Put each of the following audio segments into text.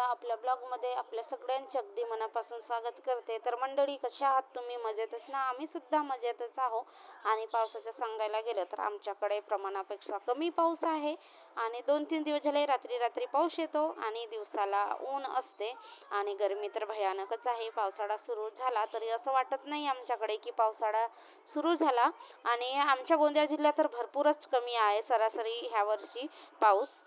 एकदा आपल्या ब्लॉगमध्ये आपल्या सगळ्यांचे अगदी मनापासून स्वागत करते. तर मंडळी, कशा आहात तुम्ही? मजेतच ना? आम्ही सुद्धा मजेतच आहो. आणि पावसाचं सांगायला गेलं तर आमच्याकडे प्रमाणापेक्षा कमी पाऊस आहे आणि 2-3 दिवस झाले रात्री रात्री पाऊस येतो आणि दिवसाला ऊन असते आणि गरमी तर भयानकच आहे. पावसाळा सुरू झाला तरी असं वाटत नाही आमच्याकडे की पावसाळा सुरू झाला. आणि आमच्या गोंदिया जिल्ह्यात तर भरपूरच कमी आहे सरासरी ह्या वर्षी पाऊस.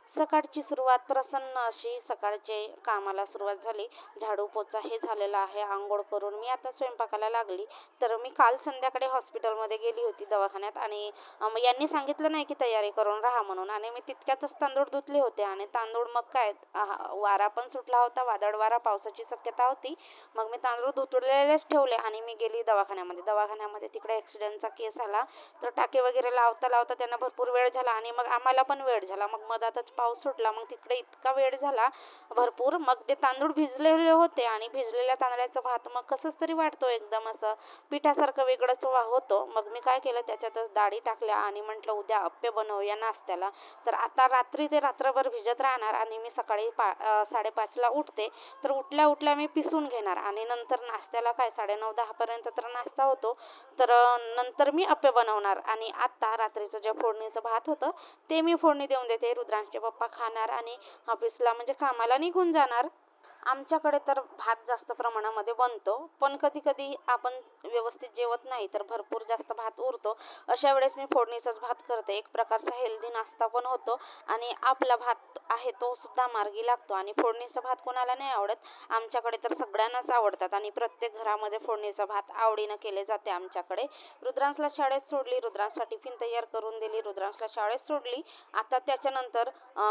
सकाळची सुरुवात प्रसन्न अशी सकाळचे कामाला सुरुवात झाली. झाडू पोचा हे झालेला आहे. अंघोळ करून मी आता स्वयंपाकाला लागली. तर मी काल संध्याकाळी हॉस्पिटलमध्ये गेली होती दवाखान्यात आणि यांनी सांगितलं नाही की तयारी करून राहा म्हणून. आणि मी तितक्यातच तांदूळ धुतले होते आणि तांदूळ मग काय वारा पण सुटला होता, वादळ वारा, पावसाची शक्यता होती. मग मी तांदूळ धुतलेलेच ठेवले आणि मी गेली दवाखान्यामध्ये तिकडे ॲक्सिडेंटचा केस आला. तर टाके वगैरे लावता लावता त्यांना भरपूर वेळ झाला आणि मग आम्हाला पण वेळ झाला. मग मधातच पाऊस सुटला. मग तिकडे इतका वेळ झाला भरपूर. मग ते तांदूळ भिजलेले होते आणि भिजलेल्या तांदळाचा भात मग कसंच तरी वाटतो, एकदम असं पिठासारखं वेगळंच होतो. मग मी काय केलं, त्याच्यातच डाळी टाकल्या आणि म्हटलं उद्या अप्पे बनवूया नाश्त्याला. तर आता रात्री ते रात्रभर भिजत राहणार आणि मी सकाळी 5:30ला उठते. तर उठल्या उठल्या मी पिसून घेणार आणि नंतर नाश्त्याला काय 9:30-10 पर्यंत तर नाश्ता होतो. तर नंतर मी अप्पे बनवणार. आणि आता रात्रीचं जे फोडणीचं भात होतं ते मी फोडणी देऊन देते. रुद्रांशचे पप्पा खाणार आणि ऑफिसला म्हणजे कामाला निघून जाणार. आमच्याकडे तर भात जास्त प्रमाणामध्ये बनतो, पण कधी कधी आपण व्यवस्थित जेवत नाही तर भरपूर जास्त भात उरतो. अशा वेळेस मी फोडणीचाच भात करते. एक प्रकारचा हेल्दी नाश्ता पण होतो आणि आपला भात आहे तो सुद्धा मार्गी लागतो. आणि फोडणीचा भात कोणाला नाही आवडत? आमच्याकडे तर सगळ्यांनाच आवडतात आणि प्रत्येक घरामध्ये फोडणीचा भात आवडीनं केले जाते आमच्याकडे. रुद्रांशला शाळेत सोडली, रुद्रांशला टिफिन तयार करून दिली, रुद्रांशला शाळेत सोडली. आता त्याच्यानंतर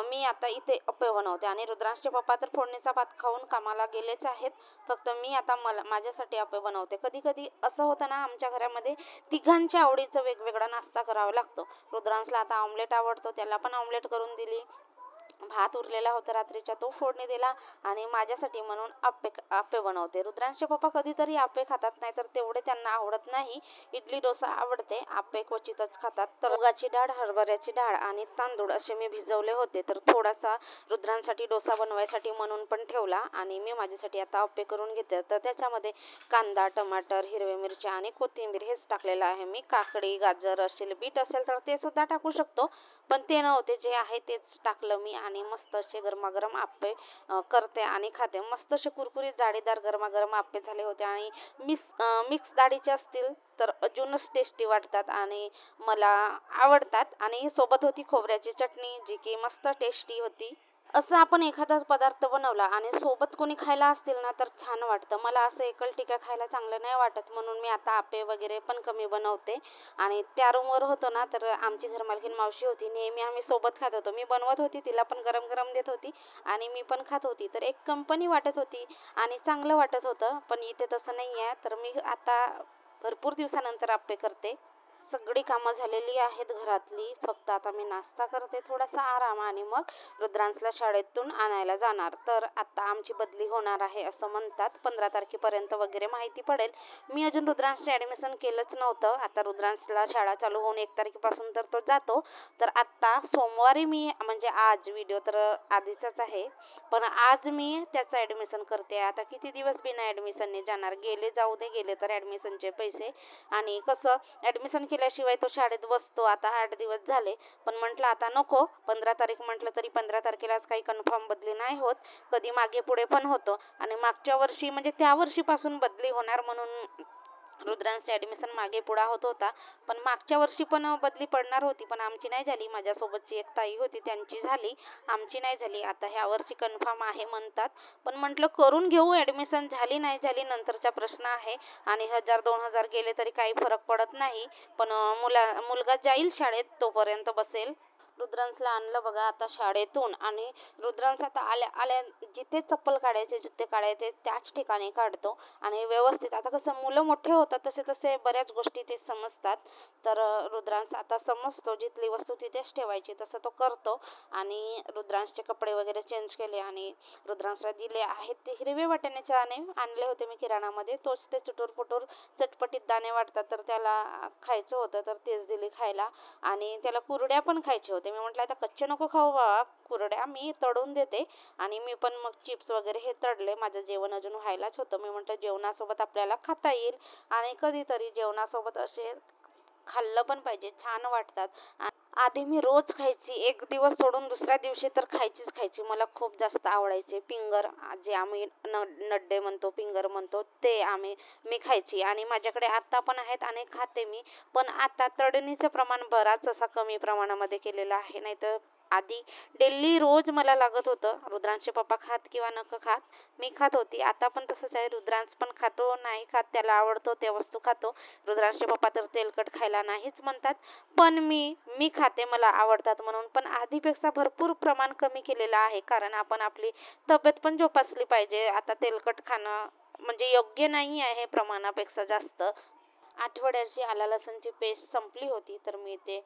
मी आता इथे अप्पे बनवते आणि रुद्रांशचे पप्पा तर फोडणीचा भात खाऊन कामाला गेलेच आहेत. फक्त मी आता माझ्यासाठी अप्पे बनवते. कधी कधी असं होतं ना, आमच्या घरामध्ये तिघांच्या आवडीचं वेगवेगळा नाश्ता करावा लागतो. रुद्रांशला आता ऑमलेट आवडतो, त्याला पण ऑमलेट करून दिली. भात उरलेला होता रात्रीचा, तो फोडणी दिला आणि माझ्यासाठी म्हणून अप्पे बनवते. रुद्रांशचे पप्पा कधीतरी अप्पे खातात, नाही तर तेवढे त्यांना आवडत नाही. इडली डोसा आवडते, अप्पे क्वचितच खातात. तर मुगाची डाळ, हरभऱ्याची डाळ आणि तांदूळ असे मी भिजवले होते. तर थोडासा रुद्रांसाठी डोसा बनवायसाठी म्हणून पण ठेवला आणि मी माझ्यासाठी आता अप्पे करून घेते. तर त्याच्यामध्ये कांदा, टमाटर, हिरव्या मिरच्या आणि कोथिंबीर हेच टाकलेलं आहे मी. काकडी, गाजर असेल, बीट असेल तर ते सुद्धा टाकू शकतो, पण ते नव्हते, जे आहे तेच टाकलं मी. आणि मस्त असे गरमागरम अप्पे करते आणि खाते. मस्त असे कुरकुरीत जाळीदार गरमागरम अप्पे झाले होते आणि मिक्स डाळीचे असतील तर अजूनच टेस्टी वाटतात आणि मला आवडतात. आणि सोबत होती खोबऱ्याची चटणी, जी की मस्त टेस्टी होती. असं आपण एखादा पदार्थ बनवला आणि सोबत कोणी खायला असतील ना तर छान वाटतं. मला असं एकलटिक्या खायला चांगलं नाही वाटत, म्हणून मी आता अप्पे वगैरे पण कमी बनवते. आणि त्या रूमवर होतो ना, तर आमची घरमालकीन मावशी होती, नेहमी आम्ही सोबत खात होतो. मी बनवत होती, तिला पण गरम गरम देत होती आणि मी पण खात होती. तर एक कंपनी वाटत होती आणि चांगलं वाटत होतं. पण इथे तसं नाही आहे. तर मी आता भरपूर दिवसानंतर अप्पे करते. सगळी कामं झालेली आहेत घरातली. फक्त आता मी नाश्ता करते, थोडासा आराम, आणि मग रुद्रांशला शाळेतून आणायला जाणार. तर आता आमची बदली होणार आहे असं म्हणतात. 15 तारखेपर्यंत वगैरे माहिती पडेल. मी अजून रुद्रांशचं ॲडमिशन केलंच नव्हतं. आता रुद्रांशला शाळा चालू होऊन 1 तारखेपासून तर तो जातो. तर आत्ता सोमवारी मी, म्हणजे आज व्हिडिओ तर आधीचाच आहे, पण आज मी त्याचं ॲडमिशन करते. आता किती दिवस बिना ॲडमिशनने जाणार? गेले तर ॲडमिशनचे पैसे. आणि कसं ॲडमिशन केल्याशिवाय तो शाळेत बसतो. आता 8 दिवस झाले, पण म्हटलं आता नको. 15 तारीख म्हटलं तरी 15 तारखेलाच काही कन्फर्म बदली नाही होत, कधी मागे पुढे पण होतो. आणि मागच्या वर्षी म्हणजे त्या वर्षीपासून बदली होणार म्हणून रुद्रांशचे ॲडमिशन मागे पुढा होत होता. पण मागच्या वर्षी पण बदली पडणार होती, पण आमची नाही झाली. माझ्यासोबतची एक ताई होती, त्यांची झाली, आमची नाही झाली. आता ह्या वर्षी कन्फर्म आहे म्हणतात, पण म्हटलं करून घेऊ ॲडमिशन. झाली नाही झाली नंतरचा प्रश्न आहे. आणि 1000-2000 गेले तरी काही फरक पडत नाही. पण मुलगा जाईल शाळेत, तोपर्यंत बसेल. रुद्रांशला आणलं बघा आता शाळेतून, आणि रुद्रांश आता आल्या आल्या जिथे चप्पल काढायचे, जुते काढायचे त्याच ठिकाणी काढतो आणि व्यवस्थित. आता कसं मुलं मोठे होतात तसे तसे बऱ्याच गोष्टी ते समजतात. तर रुद्रांश आता समजतो, जिथली वस्तू तिथेच ठेवायची तसं तो करतो. आणि रुद्रांशचे कपडे वगैरे चेंज केले आणि रुद्रांशला दिले आहेत ते हिरवे वाटाण्याचे दाणे आणले होते मी किराणामध्ये. तोच ते चुटूर चटपटीत दाणे वाटतात, तर त्याला खायचं होतं तर तेच दिले खायला. आणि त्याला कुरड्या पण खायच्या होत्या. बोलवते. मी म्हटलं आता कच्चे नको खाऊ बाबा कुरड्या, मी तळून देते. आणि मी पण मग चिप्स वगैरे हे तळले. माझं जेवण अजून व्हायलाच होतं. मी म्हटलं जेवणासोबत आपल्याला खाता येईल आणि कधीतरी जेवणासोबत असे खाल्लं पण पाहिजे, छान वाटतात. आधी मी रोज खायची, एक दिवस सोडून दुसऱ्या दिवशी तर खायचीच खायची. मला खूप जास्त आवडायचे पिंगर, जे आम्ही नड्डे म्हणतो, पिंगर म्हणतो, ते मी खायची. आणि माझ्याकडे आता पण आहेत आणि खाते मी. पण आता तळणीचं प्रमाण बराच असा कमी प्रमाणामध्ये केलेलं आहे. नाहीतर आधी डेली रोज मला लागत होतं. रुद्रांचे पप्पा खात किंवा नका खात, मी खात होती. आता पण तसंच आहे. रुद्रांश पण खातो, नाही खात, त्याला आवडतो त्या वस्तू खातो. रुद्रांशचे पप्पा तर तेलकट खायला नाहीच म्हणतात. पण मी खाते, मला आवडतात म्हणून. पण आधीपेक्षा भरपूर प्रमाण कमी केलेलं आहे, कारण आपण आपली तब्येत पण जोपासली पाहिजे. आता तेलकट खाणं म्हणजे योग्य नाही आहे प्रमाणापेक्षा जास्त. आठवड्याची आला लसणची पेस्ट संपली होती, तर मी ते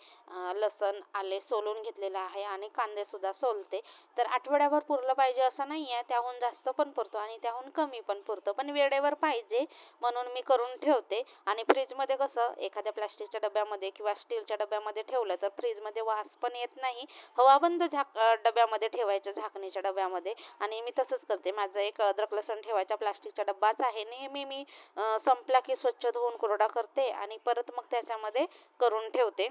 लसण आले सोलून घेतलेलं आहे आणि कांदे सुद्धा सोलते. तर आठवड्याभर पुरलं पाहिजे असं नाही आहे, त्याहून जास्त पण पुरतो आणि त्याहून कमी पण पुरतं, पण वेळेवर पाहिजे म्हणून मी करून ठेवते. आणि फ्रीजमध्ये कसं एखाद्या प्लास्टिकच्या डब्यामध्ये किंवा स्टीलच्या डब्यामध्ये ठेवलं तर फ्रीजमध्ये वास पण येत नाही. हवाबंद डब्यामध्ये ठेवायचं, झाकणीच्या डब्यामध्ये. आणि मी तसंच करते. माझं एक अद्रक लसण ठेवायचा प्लास्टिकचा डब्बाच आहे. नेहमी मी संपला की स्वच्छ धुवून कोरडा करते आणि परत मग त्याच्यामध्ये करून ठेवते.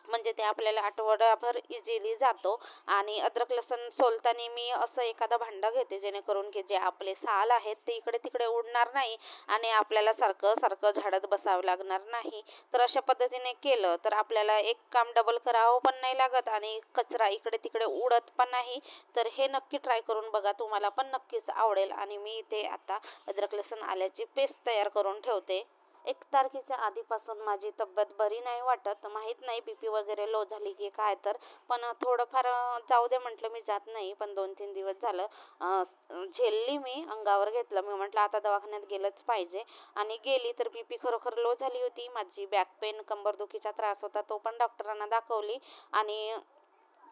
म्हणजे ते आपल्याला आठवडाभर इझिली जातो. आणि अद्रक लसण सोलताना मी असं एखादं भांडं घेते, जेणेकरून की जे आपले साल आहेत ते इकडे तिकडे उडणार नाही आणि आपल्याला सारखं सारखं झाडत बसावं लागणार नाही. तर अशा पद्धतीने केलं तर आपल्याला एक काम डबल करावं पण नाही लागत आणि कचरा इकडे तिकडे उडत पण नाही. तर हे नक्की ट्राय करून बघा, तुम्हाला पण नक्कीच आवडेल. आणि मी इथे आता अद्रक लसण आल्याची पेस्ट तयार करून ठेवते. 1 तारखेच्या आधीपासून माझी तब्येत बरी नाही वाटत. माहीत नाही बीपी वगैरे लो झाली की काय तर. पण थोडंफार जाऊ दे म्हटलं, मी जात नाही. पण 2-3 दिवस झालं झेलली मी, अंगावर घेतलं. मी म्हटलं आता दवाखान्यात गेलंच पाहिजे. आणि गेली तर बीपी खरोखर लो झाली होती. माझी बॅक पेन, कंबरदुखीचा त्रास होता, तो पण डॉक्टरांना दाखवली. आणि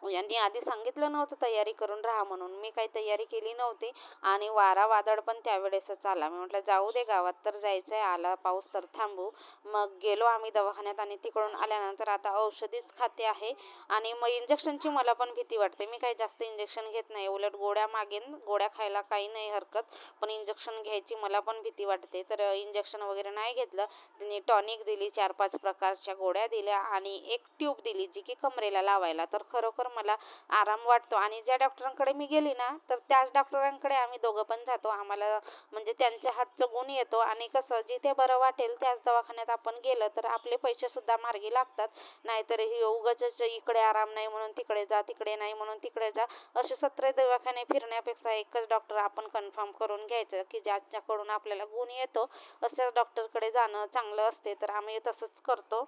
यांनी आधी सांगितलं नव्हतं तयारी करून राहा म्हणून. मी काही तयारी केली नव्हती आणि वारा वादळ पण त्यावेळेसच आला. मी म्हटलं जाऊ दे, गावात तर जायचंय, आला पाऊस तर थांबू. मग गेलो आम्ही दवाखान्यात आणि तिकडून आल्यानंतर आता औषधीच खाते आहे. आणि मग इंजेक्शनची मला पण भीती वाटते. मी काही जास्त इंजेक्शन घेत नाही, उलट गोळ्या मागेन. गोळ्या खायला काही नाही हरकत, पण इंजेक्शन घ्यायची मला पण भीती वाटते. तर इंजेक्शन वगैरे नाही घेतलं. त्यांनी टॉनिक दिली, 4-5 प्रकारच्या गोळ्या दिल्या आणि एक ट्यूब दिली, जी की कमरेला लावायला. तर खरोखर मला आराम वाटतो. आणि ज्या डॉक्टरांकडे मी गेली ना, तर त्याच डॉक्टरांकडे आम्ही दोघं पण जातो. आम्हाला म्हणजे त्यांच्या हातचं गुण येतो. आणि कसं जिथे बरं वाटेल त्याच दवाखान्यात आपण गेलं तर आपले पैसे सुद्धा मार्गी लागतात. नाहीतर हे उगाचच इकडे आराम नाही म्हणून तिकडे जा, तिकडे नाही म्हणून तिकडे जा, असे 17 दवाखाने फिरण्यापेक्षा एकच डॉक्टर आपण कन्फर्म करून घ्यायचं की ज्याच्याकडून आपल्याला गुण येतो, अशाच डॉक्टरकडे जाणं चांगलं असते. तर आम्ही तसंच करतो.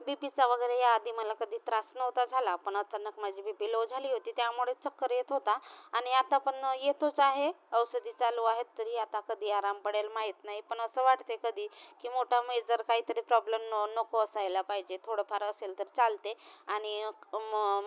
बीपीचा वगैरे याआधी मला कधी त्रास नव्हता झाला, पण अचानक माझी बीपी लो झाली होती, त्यामुळे चक्कर येत होता. आणि आता पण येतोच आहे. औषधी चालू आहेत, तरी आता कधी आराम पडेल माहीत नाही. पण असं वाटते कधी की मोठा मेजर काहीतरी प्रॉब्लेम नको असायला पाहिजे, थोडंफार असेल तर चालते. आणि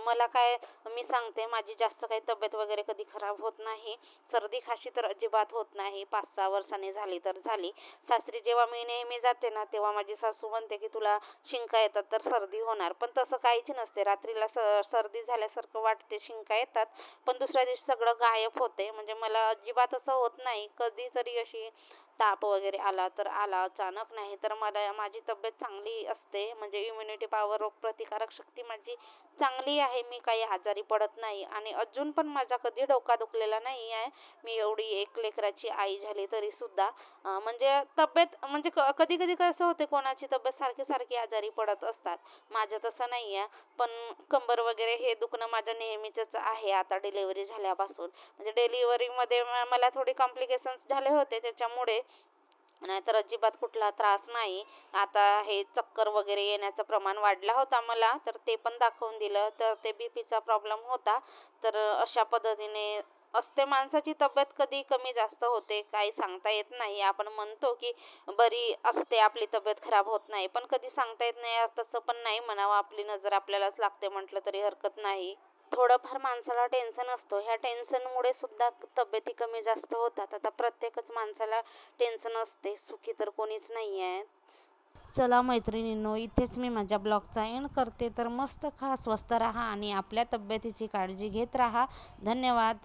मला काय, मी सांगते, माझी जास्त काही तब्येत वगैरे कधी खराब होत नाही. सर्दी खाशी तर अजिबात होत नाही. 5-6 वर्षांनी झाली तर झाली. सासरी जेव्हा मी नेहमी जाते ना, तेव्हा माझी सासू म्हणते की तुला शिंका येतात तर सर्दी होणार, पण तसं काहीच नसते. रात्रीला सर्दी झाल्यासारखं वाटते, शिंका येतात, पण दुसऱ्या दिवशी सगळं गायब होते. म्हणजे मला अजिबात असं होत नाही. कधीतरी अशी ताप वगैरे आला तर आला, अचानक नाही. तर मला माझी तब्येत चांगली असते, म्हणजे इम्युनिटी पॉवर, रोगप्रतिकारक शक्ती माझी चांगली आहे. मी काही आजारी पडत नाही आणि अजून पण माझा कधी डोका दुखलेला नाही आहे. मी एवढी एक लेकराची आई झाली तरी सुद्धा म्हणजे तब्येत, म्हणजे कधी कधी कसं होते, कोणाची तब्येत सारखी सारखी आजारी पडत असतात. माझं तसं नाही आहे. पण कंबर वगैरे हे दुखणं माझं नेहमीचंच आहे आता डिलिव्हरी झाल्यापासून. म्हणजे डिलिव्हरीमध्ये मला थोडे कॉम्प्लिकेशन्स झाले होते त्याच्यामुळे, नाहीतर अजिबात कुठला त्रास नाही. आता हे चक्कर वगैरे येण्याचं प्रमाण वाढला होता मला, तर ते पण दाखवून दिलं, तर ते बीपीचा प्रॉब्लेम होता. तर अशा पद्धतीने असते माणसाची तब्येत, कधी कमी जास्त होते, काही सांगता येत नाही. आपण म्हणतो की बरी असते आपली तब्येत, खराब होत नाही, पण कधी सांगता येत नाही. तसं पण नाही म्हणावं, आपली नजर आपल्यालाच लागते म्हटलं तरी हरकत नाही. थोडंफार माणसाला टेन्शन असतो, ह्या टेन्शनमुळे सुद्धा तब्येती कमी जास्त होतात. आता प्रत्येकच माणसाला टेन्शन असते, सुखी तर कोणीच नाही आहे. चला मैत्रिणींनो, इथेच मी माझ्या ब्लॉगचा एंड करते. तर मस्त खा, स्वस्त राहा आणि आपल्या तब्येतीची काळजी घेत राहा. धन्यवाद.